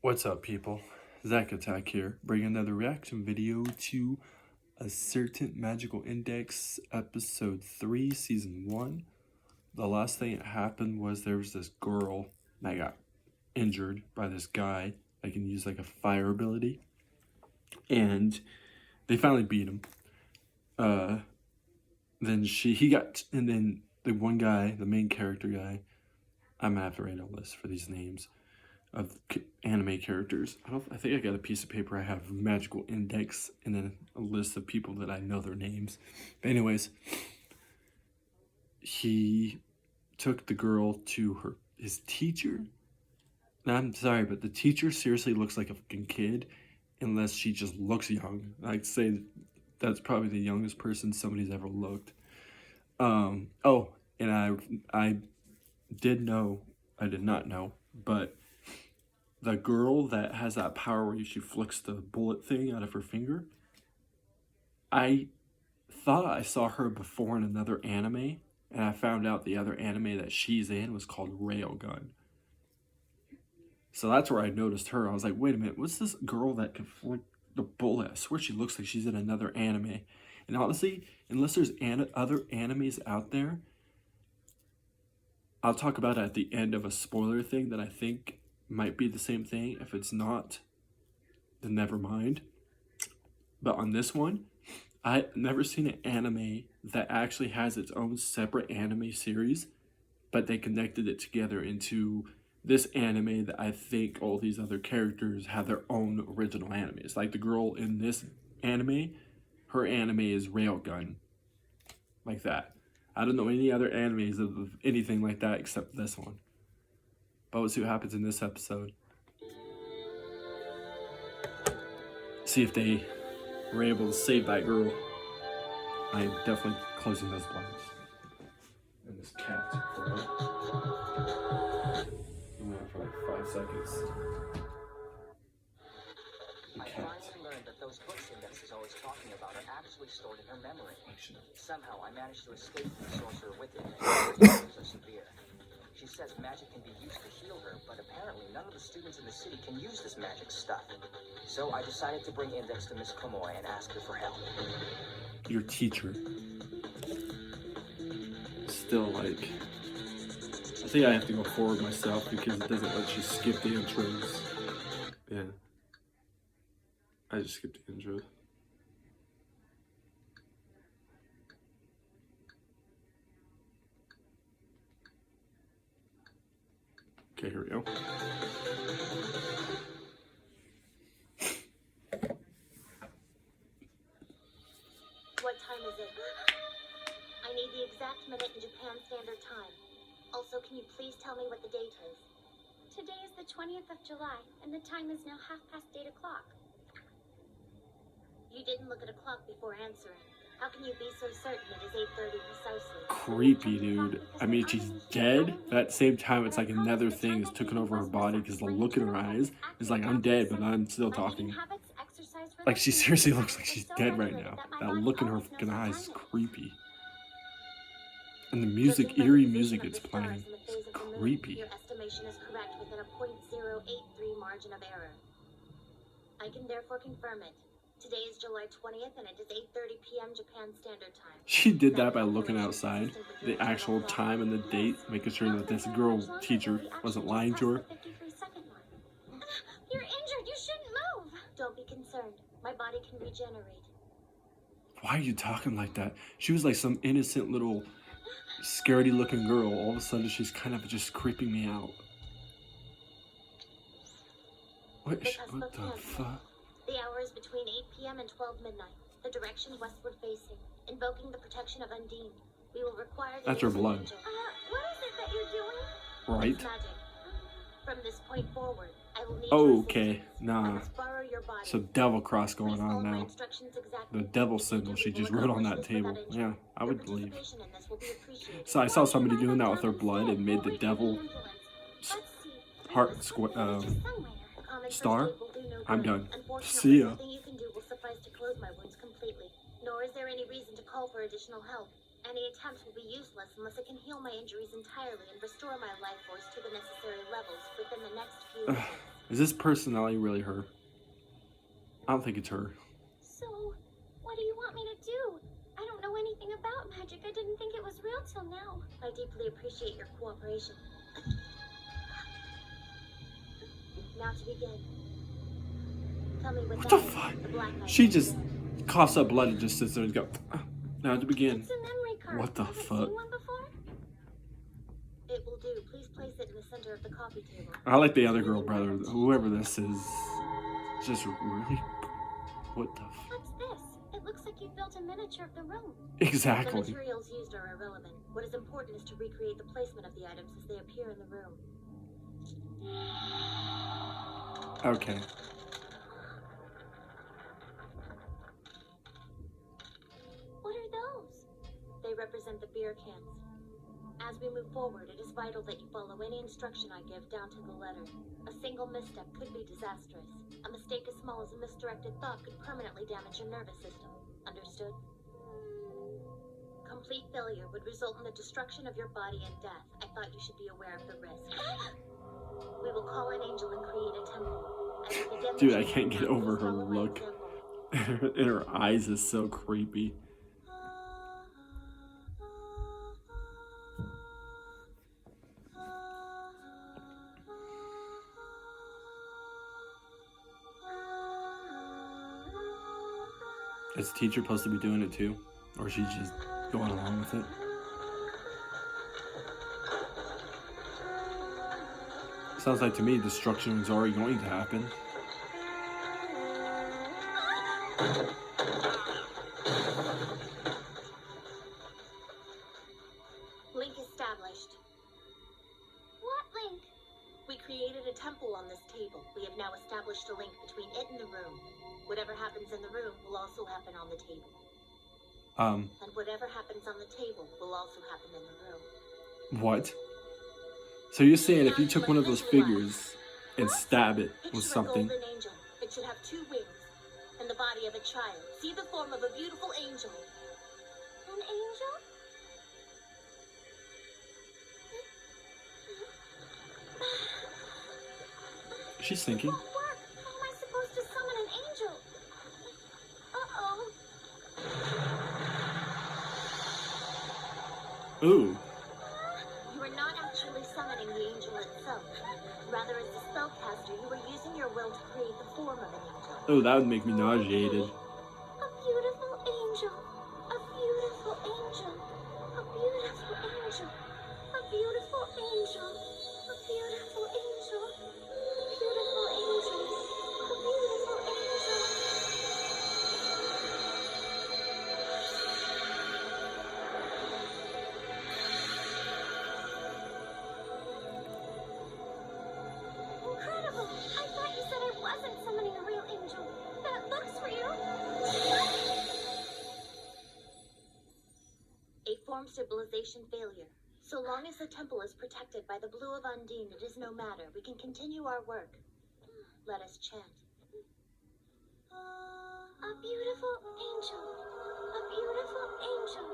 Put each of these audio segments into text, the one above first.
What's up, people? Zach Attack here, bringing another reaction video to A Certain Magical Index, Episode 3, Season 1. The last thing that happened was there was this girl that got injured by this guy that can use like a fire ability, and they finally beat him. Then the one guy, the main character guy, I'm gonna have to write a list for these names of anime characters. I think I got a piece of paper. I have magical index and then a list of people that I know their names. But anyways, he took the girl to his teacher. Now, I'm sorry, but the teacher seriously looks like a fucking kid, unless she just looks young. I'd say that's probably the youngest person somebody's ever looked. Oh, and I did not know, but the girl that has that power where she flicks the bullet thing out of her finger, I thought I saw her before in another anime, and I found out the other anime that she's in was called Railgun. So that's where I noticed her. I was like, wait a minute, what's this girl that can flick the bullet? I swear she looks like she's in another anime. And honestly, unless there's other animes out there, I'll talk about it at the end of a spoiler thing that I think might be the same thing. If it's not, then never mind. But on this one, I've never seen an anime that actually has its own separate anime series, but they connected it together into this anime that I think all these other characters have their own original animes. Like the girl in this anime, her anime is Railgun. Like that. I don't know any other animes of anything like that except this one. But we'll see what happens in this episode. See if they were able to save that girl. I'm definitely closing those blinds. And this cat for like 5 seconds. The cat. I finally learned that those books Index is always talking about are actually stored in her memory. Somehow I managed to escape from the sorcerer with it, and her injuries are severe. She says magic can be used to heal her, but apparently none of the students in the city can use this magic stuff. So I decided to bring Index to Miss Komoe and ask her for help. Your teacher. Still, like, I think I have to go forward myself because it doesn't let you skip the intros. Yeah. I just skipped the intro. Okay, here we go. What time is it? I need the exact minute in Japan Standard Time. Also, can you please tell me what the date is? Today is the 20th of July, and the time is now 8:30. You didn't look at a clock before answering. How can you be so certain it is 8:30 precisely? Creepy, dude. I mean, she's dead, but at the same time, it's like another thing is taking over her body because the look in her eyes is like, I'm dead, but I'm still talking. Like, she seriously looks like she's dead right now. That look in her fucking eyes is creepy. And the music, eerie music it's playing, is creepy. Your estimation is correct within a 0.083 margin of error. I can therefore confirm it. Today is July 20th, and it is 8:30 p.m. Japan Standard Time. She did that by looking outside, the actual time and the date, making sure that this girl teacher wasn't lying to her. You're injured. You shouldn't move. Don't be concerned. My body can regenerate. Why are you talking like that? She was like some innocent little scaredy looking girl. All of a sudden, she's kind of just creeping me out. What the fuck? The hour is between 8 p.m. and 12 midnight. The direction westward facing. Invoking the protection of Undine. We will require the That's her blood. what is it that you're doing? Right. It's magic. From this point forward, I will need Okay, nah. So devil cross going on now. The devil symbol she just wrote on that table. Yeah, I would believe. So I saw somebody doing that with their blood and made the devil heart star. I'm done. See ya. Nothing you can do will suffice to close my wounds completely. Nor is there any reason to call for additional help. Any attempt will be useless unless it can heal my injuries entirely and restore my life force to the necessary levels within the next few minutes. Is this personality really her? I don't think it's her. So, what do you want me to do? I don't know anything about magic. I didn't think it was real till now. I deeply appreciate your cooperation. Now to begin. Tell me What the fuck? She just coughs up blood and just sits there and goes, now to begin. It's a memory card. What the Haven't fuck? seen one before? It will do. Please place it in the center of the coffee table. I like the other girl, brother. Whoever this is, just really. What the fuck? What's this? It looks like you built a miniature of the room. Exactly. The materials used are irrelevant. What is important is to recreate the placement of the items as they appear in the room. Okay. What are those? They represent the beer cans. As we move forward, it is vital that you follow any instruction I give down to the letter. A single misstep could be disastrous. A mistake as small as a misdirected thought could permanently damage your nervous system. Understood? Complete failure would result in the destruction of your body and death. I thought you should be aware of the risk. We will call an angel and create a temple. As we begin the Dude, I journey, can't get over her follow my look. example. And her eyes is so creepy. Is the teacher supposed to be doing it too? Or is she just going along with it? Sounds like to me destruction is already going to happen. Link established. What link? We created a temple on this table. We have now established a link between it and the room. Whatever happens in the room will also happen on the table. And whatever happens on the table will also happen in the room. What? So you're saying if you took one of those figures and stab it with Picture a something, golden angel. It should have two wings and the body of a child. See the form of a beautiful angel. An angel? she's thinking. Won't work. How am I supposed to summon an angel? Uh-oh. Ooh. You are not actually summoning the angel itself. Rather, as a spellcaster, you are using your will to create the form of an angel. Oh, that would make me nauseated. A beautiful angel. A beautiful angel. A beautiful angel. A beautiful angel. A beautiful angel. A beautiful angel. A beautiful angel. Incredible! I thought you said I wasn't summoning a real angel. That looks real. A form stabilization failure. So long as the temple is protected by the blue of Undine, it is no matter. We can continue our work. Let us chant. A beautiful angel. A beautiful angel.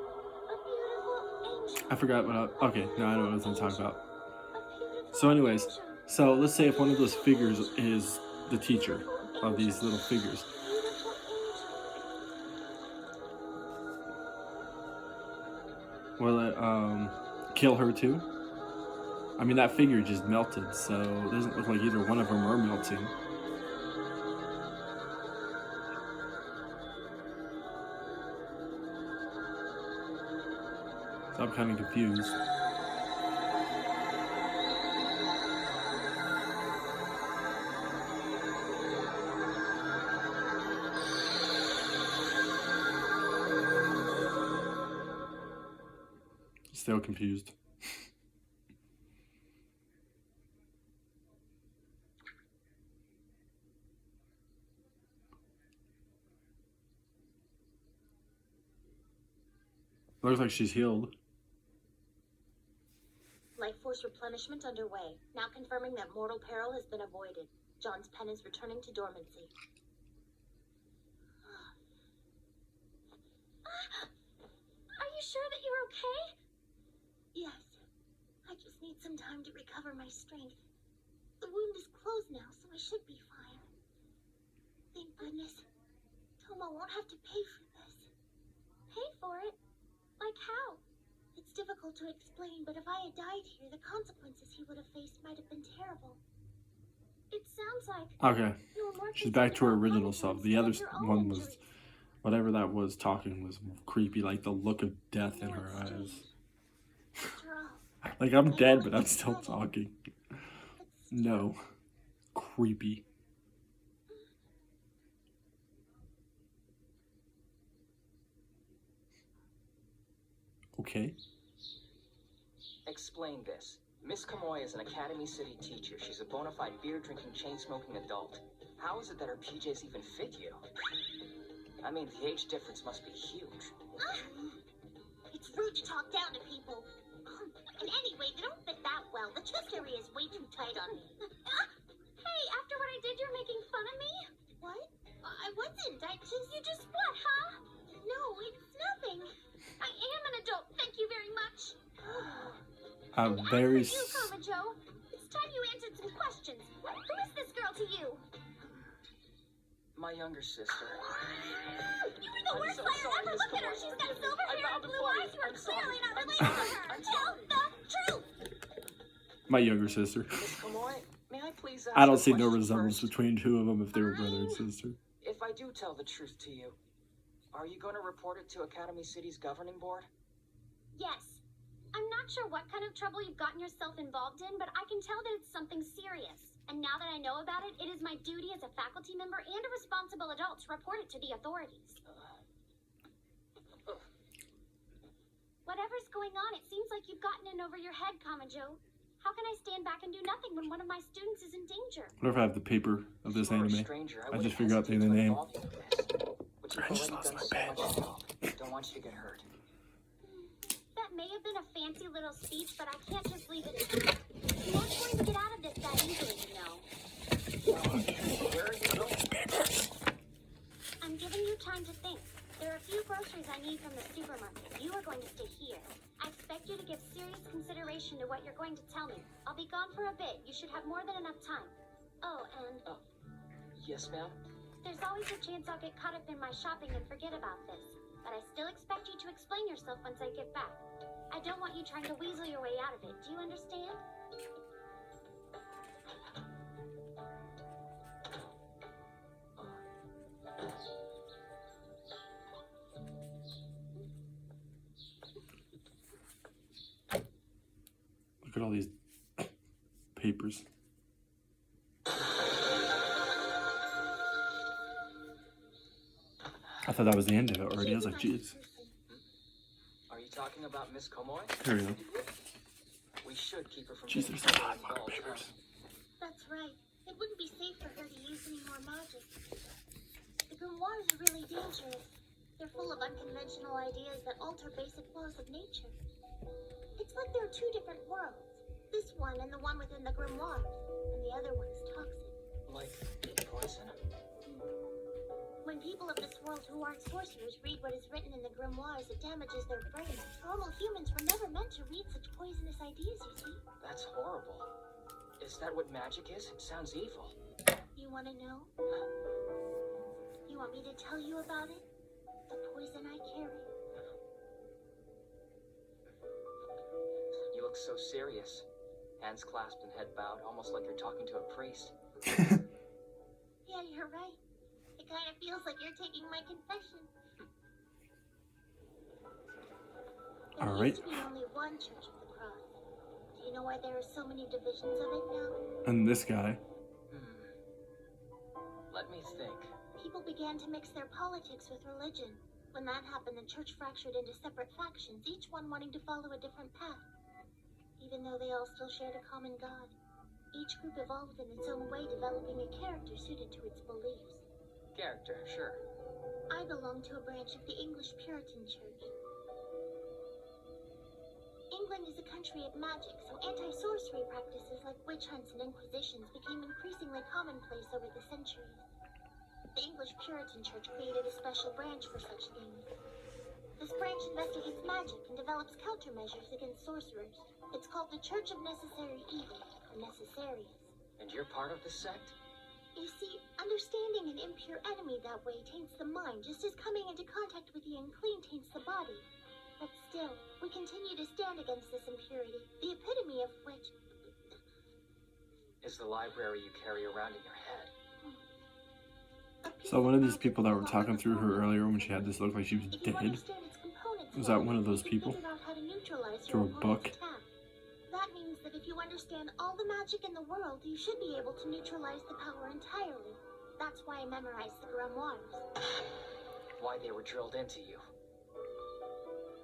A beautiful angel. I forgot what I... Okay, now I know what I was going to talk about. A beautiful So anyways, angel. so let's say if one of those figures is the teacher of these little figures. Beautiful angel. Will it kill her too? I mean, that figure just melted, so it doesn't look like either one of them are melting. So I'm kind of confused. Still confused. Looks like she's healed. Life force replenishment underway. Now confirming that mortal peril has been avoided. John's pen is returning to dormancy. Are you sure that you're okay? Yes. I just need some time to recover my strength. The wound is closed now, so I should be fine. Thank goodness. Tomo won't have to pay for this. Pay for it? Like how? It's difficult to explain, but if I had died here, the consequences he would have faced might have been terrible. It sounds like Okay. you're more She's back to her concerned about original punishment self. The instead other of your own one was, injuries. whatever that was talking was creepy, like the look of death in You know, her it's eyes. strange. After all, Like, I'm I dead, know but I I'm was still planning, talking. but still. No. Creepy. Okay. Explain this. Miss Kamoy is an Academy City teacher. She's a bona fide beer-drinking, chain-smoking adult. How is it that her PJs even fit you? I mean, the age difference must be huge. It's rude to talk down to people. And anyway, they don't fit that well. The chest area is way too tight on me. Hey, after what I did, you're making fun of me? What? I wasn't. You just what, huh? No, it's nothing. I am an adult. Thank you very much. A And very... as for you, Kamajo, it's time you answered some questions. Who is this girl to you? My younger sister. You were the I'm worst so player sorry, ever. Miss Look at her. Kamoy. She's got Forgive me. silver I hair vowed and to blue play. eyes. You are I'm sorry. clearly not I'm related to sorry. her. I'm Tell sorry. the truth. My younger sister. Miss Kamoy, may I please ask I don't a see no question resemblance first? between two of them if they were brother and sister. If I do tell the truth to you, are you going to report it to Academy City's governing board? Yes. I'm not sure what kind of trouble you've gotten yourself involved in, but I can tell that it's something serious. And now that I know about it, it is my duty as a faculty member and a responsible adult to report it to the authorities. Whatever's going on, it seems like you've gotten in over your head, Kamajo. How can I stand back and do nothing when one of my students is in danger? What if I have the paper of this If you were a anime? stranger, I wouldn't just figured out the hesitate to name. involve you in this. But you've I just already lost done my so pen. much to help. Don't want you to get hurt. That may have been a fancy little speech, but I can't just leave it at that. You're not going to get out of this that easily, you know. Where are you going? I'm giving you time to think. There are a few groceries I need from the supermarket. You are going to stay here. I expect you to give serious consideration to what you're going to tell me. I'll be gone for a bit. You should have more than enough time. Oh, and Yes, ma'am? there's always a chance I'll get caught up in my shopping and forget about this. But I still expect you to explain yourself once I get back. I don't want you trying to weasel your way out of it. Do you understand? Look at all these papers. I thought that was the end of it already. I was like, jeez. Are you talking about Miss Komoy? Here we go. We should keep her from Jeez, getting there's a lot involved, of papers. That's right. It wouldn't be safe for her to use any more magic. The grimoires are really dangerous. They're full of unconventional ideas that alter basic laws of nature. It's like there are two different worlds. This one and the one within the grimoire. And the other one is toxic. Like poison? When people of this world who aren't sorcerers read what is written in the grimoires, it damages their brains. Normal humans were never meant to read such poisonous ideas, you see. That's horrible. Is that what magic is? It sounds evil. You want to know? You want me to tell you about it? The poison I carry. You look so serious. Hands clasped and head bowed, almost like you're talking to a priest. Yeah, you're right. It kind of feels like you're taking my confession. There All right. used to be only one Church of the Cross. Do you know why there are so many divisions of it now? And this guy. Let me think. People began to mix their politics with religion. When that happened, the church fractured into separate factions, each one wanting to follow a different path. Even though they all still shared a common God. Each group evolved in its own way, developing a character suited to its beliefs. Character, sure. I belong to a branch of the English Puritan Church. England is a country of magic, so anti-sorcery practices like witch hunts and inquisitions became increasingly commonplace over the centuries. The English Puritan Church created a special branch for such things. This branch investigates magic and develops countermeasures against sorcerers. It's called the Church of Necessary Evil, the Necessarians. And you're part of the sect? You see, understanding an impure enemy that way taints the mind, just as coming into contact with the unclean taints the body. But still, we continue to stand against this impurity, the epitome of which is the library you carry around in your head. So one of these people that were talking through her earlier when she had this look like she was dead, was that one of those people? Through a book? That means that if you understand all the magic in the world, you should be able to neutralize the power entirely. That's why I memorized the grimoires. Why they were drilled into you.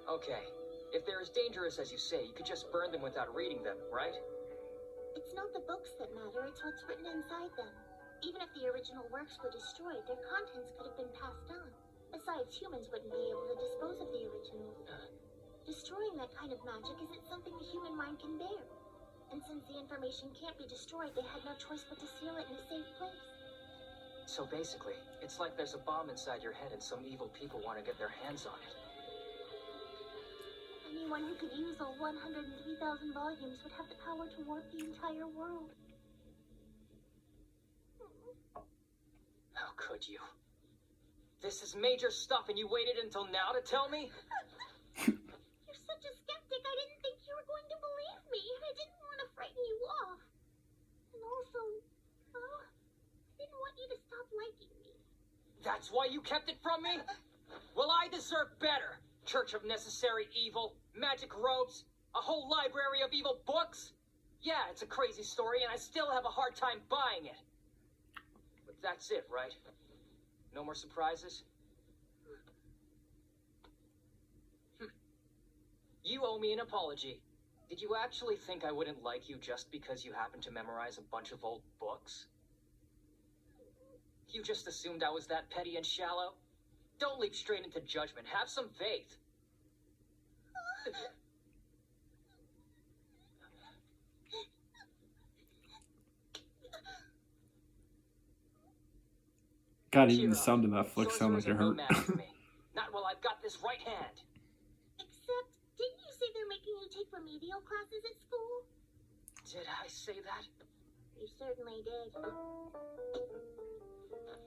Okay, if they're as dangerous as you say, you could just burn them without reading them, right? It's not the books that matter, it's what's written inside them. Even if the original works were destroyed, their contents could have been passed on. Besides, humans wouldn't be able to dispose of the originals. Destroying that kind of magic isn't something the human mind can bear. And since the information can't be destroyed, they had no choice but to seal it in a safe place. So basically, it's like there's a bomb inside your head and some evil people want to get their hands on it. Anyone who could use all 103,000 volumes would have the power to warp the entire world. How could you? This is major stuff and you waited until now to tell me? You're such a skeptic, I didn't think you were going to believe me. I didn't want to frighten you off. And also, well, I didn't want you to stop liking me. That's why you kept it from me? Well, I deserve better. Church of Necessary Evil, magic robes, a whole library of evil books. Yeah, it's a crazy story and I still have a hard time buying it. But that's it, right? No more surprises? You owe me an apology. Did you actually think I wouldn't like you just because you happened to memorize a bunch of old books? You just assumed I was that petty and shallow? Don't leap straight into judgment. Have some faith. God, even the sound of that flick sound like it Sorcerers are no hurt. match for me. Not while I've got this right hand. Except, didn't you say they're making you take remedial classes at school? Did I say that? You certainly did.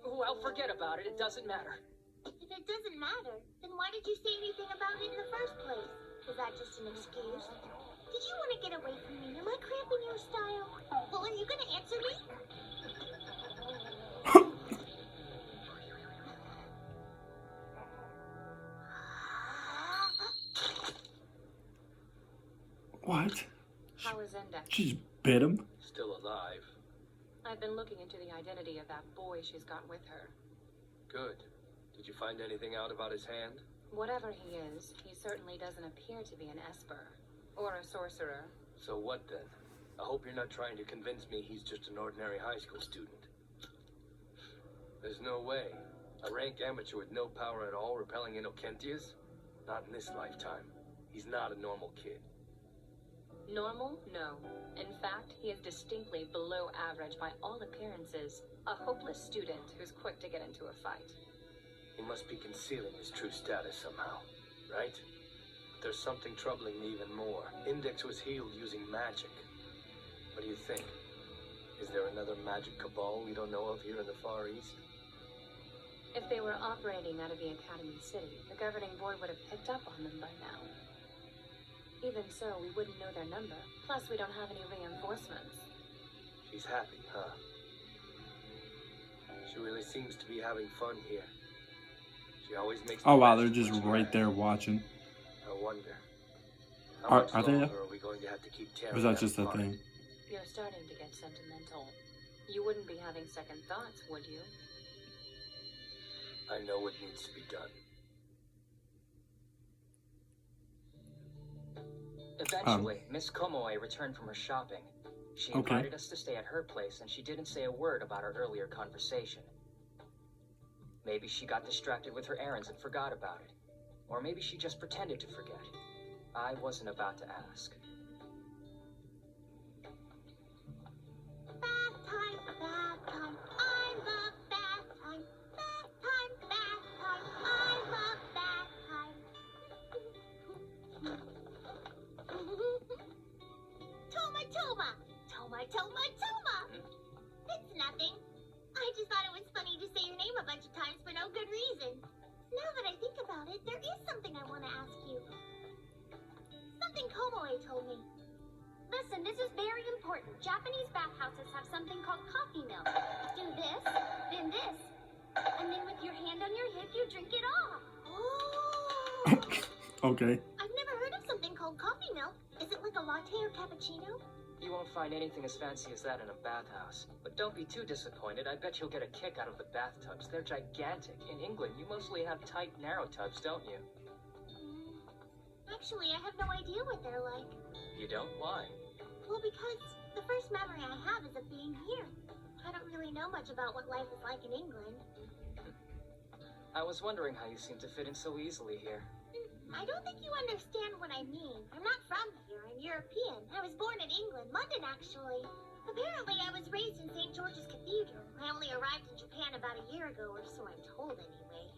Well, forget about it. It doesn't matter. If it doesn't matter, then why did you say anything about it in the first place? Was that just an excuse? Did you want to get away from me? Am I cramping your style? Well, are you going to answer me? What? How is Index? She just bit him? Still alive. I've been looking into the identity of that boy she's got with her. Good. Did you find anything out about his hand? Whatever he is, he certainly doesn't appear to be an Esper. Or a sorcerer. So what then? I hope you're not trying to convince me he's just an ordinary high school student. There's no way. A rank amateur with no power at all repelling Innocentius? Not in this lifetime. He's not a normal kid. Normal? No. In fact, he is distinctly below average by all appearances. A hopeless student who's quick to get into a fight. He must be concealing his true status somehow, right? But there's something troubling me even more. Index was healed using magic. What do you think? Is there another magic cabal we don't know of here in the Far East? If they were operating out of the Academy City, the governing board would have picked up on them by now. Even so, we wouldn't know their number. Plus, we don't have any reinforcements. She's happy, huh? She really seems to be having fun here. She always makes. Oh wow, they're just right there watching. I wonder. Are How much they? longer are we going to have to keep tearing Or was that them just a apart? thing? You're starting to get sentimental. You wouldn't be having second thoughts, would you? I know what needs to be done. Eventually, Miss Komoe returned from her shopping. She invited us to stay at her place, and she didn't say a word about our earlier conversation. Maybe she got distracted with her errands and forgot about it. Or maybe she just pretended to forget. I wasn't about to ask. Bath time, bath time. I love bath time. Bath time, bath time. I love bath time. Toma, Toma. Toma, Toma, Toma. It's nothing. I a bunch of times for no good reason. Now that I think about it, there is something I want to ask you. Something Komoe told me. Listen, this is very important. Japanese bathhouses have something called coffee milk. Do this, then this, and then with your hand on your hip, you drink it off. Oh! Okay. I've never heard of something called coffee milk. Is it like a latte or cappuccino? You won't find anything as fancy as that in a bathhouse. But don't be too disappointed. I bet you'll get a kick out of the bathtubs. They're gigantic. In England, you mostly have tight, narrow tubs, don't you? Actually, I have no idea what they're like. You don't? Why? Well, because the first memory I have is of being here. I don't really know much about what life is like in England. I was wondering how you seem to fit in so easily here. I don't think you understand what I mean. I'm not from here. I'm European. I was born in England, London, actually. Apparently, I was raised in St. George's Cathedral. I only arrived in Japan about a year ago, or so I'm told anyway.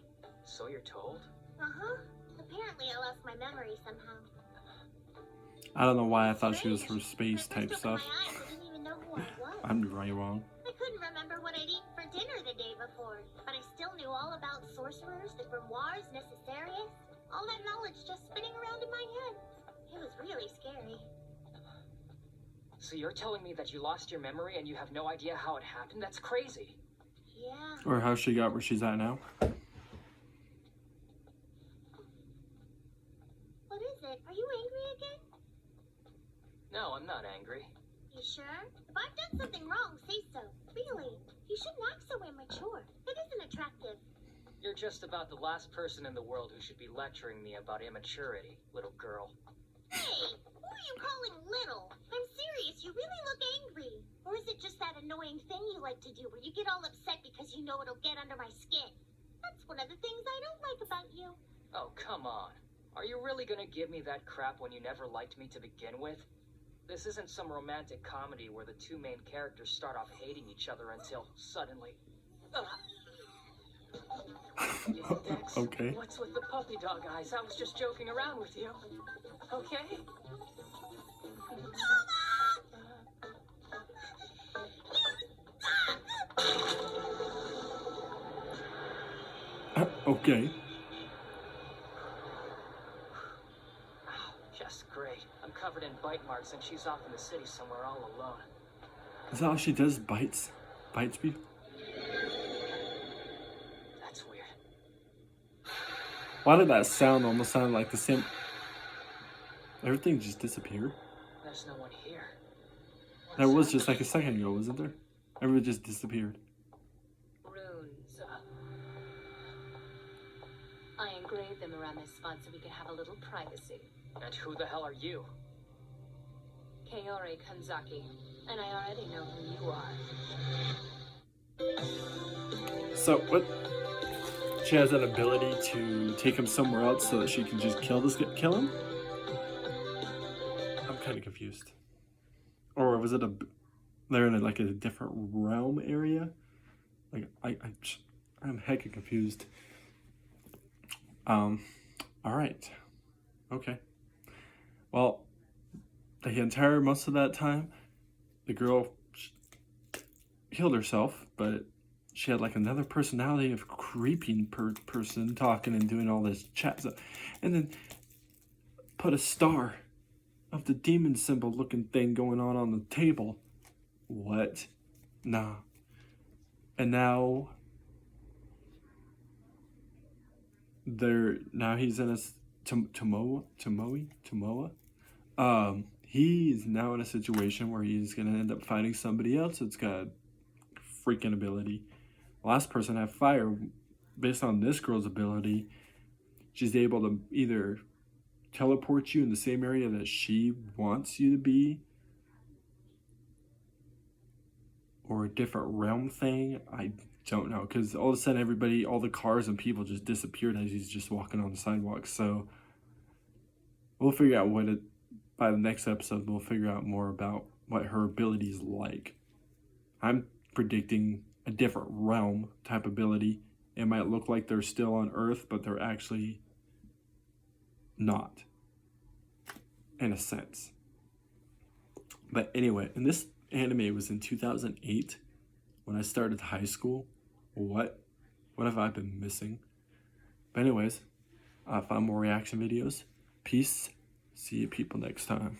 So you're told? Uh-huh. Apparently, I lost my memory somehow. I don't know why I thought she was for space When I type first opened stuff. my eyes, I didn't even know who I was. I'm right wrong. I couldn't remember what I'd eaten for dinner the day before, but I still knew all about sorcerers, the grimoires necessarius. All that knowledge just spinning around in my head. It was really scary. So you're telling me that you lost your memory and you have no idea how it happened? That's crazy. Yeah. Or how she got where she's at now. What is it? Are you angry again? No, I'm not angry. You sure? If I've done something wrong, say so. Really. You shouldn't act so immature. It isn't attractive. You're just about the last person in the world who should be lecturing me about immaturity, little girl. Hey, who are you calling little? I'm serious, you really look angry. Or is it just that annoying thing you like to do where you get all upset because you know it'll get under my skin? That's one of the things I don't like about you. Oh, come on. Are you really gonna give me that crap when you never liked me to begin with? This isn't some romantic comedy where the two main characters start off hating each other until suddenly... Dex, Okay. what's with the puppy dog eyes? I was just joking around with you. Okay? Okay. Just great. I'm covered in bite marks and she's off in the city somewhere all alone. Is that all she does? Bites? Bites people? That's weird. Why did that sound almost sound like the same? Everything just disappeared. There's no one here. That was just like a second ago, wasn't there? Everything just disappeared. Runes. I engraved them around this spot so we could have a little privacy. And who the hell are you? Kaori Kanzaki, and I already know who you are. So what? She has an ability to take him somewhere else so that she can just kill him. I'm kind of confused. Or was it they're in like a different realm area? Like I'm hecka confused. All right. Okay. Well, the entire most of that time, the girl killed herself, but she had like another personality of creeping person talking and doing all this chat stuff, and then put a star of the demon symbol looking thing going on the table. What? Nah. And now he's in a Tomoa. He's now in a situation where he's gonna end up fighting somebody else that's got a freaking ability. Last person had fire. Based on this girl's ability, she's able to either teleport you in the same area that she wants you to be, or a different realm thing. I don't know, because all of a sudden all the cars and people just disappeared as he's just walking on the sidewalk. So we'll figure out by the next episode, we'll figure out more about what her ability is like. I'm predicting a different realm type ability. It might look like they're still on Earth, but they're actually not, in a sense. But anyway, and this anime was in 2008 when I started high school. What What have I been missing? But anyways, find more reaction videos. Peace. See you people next time.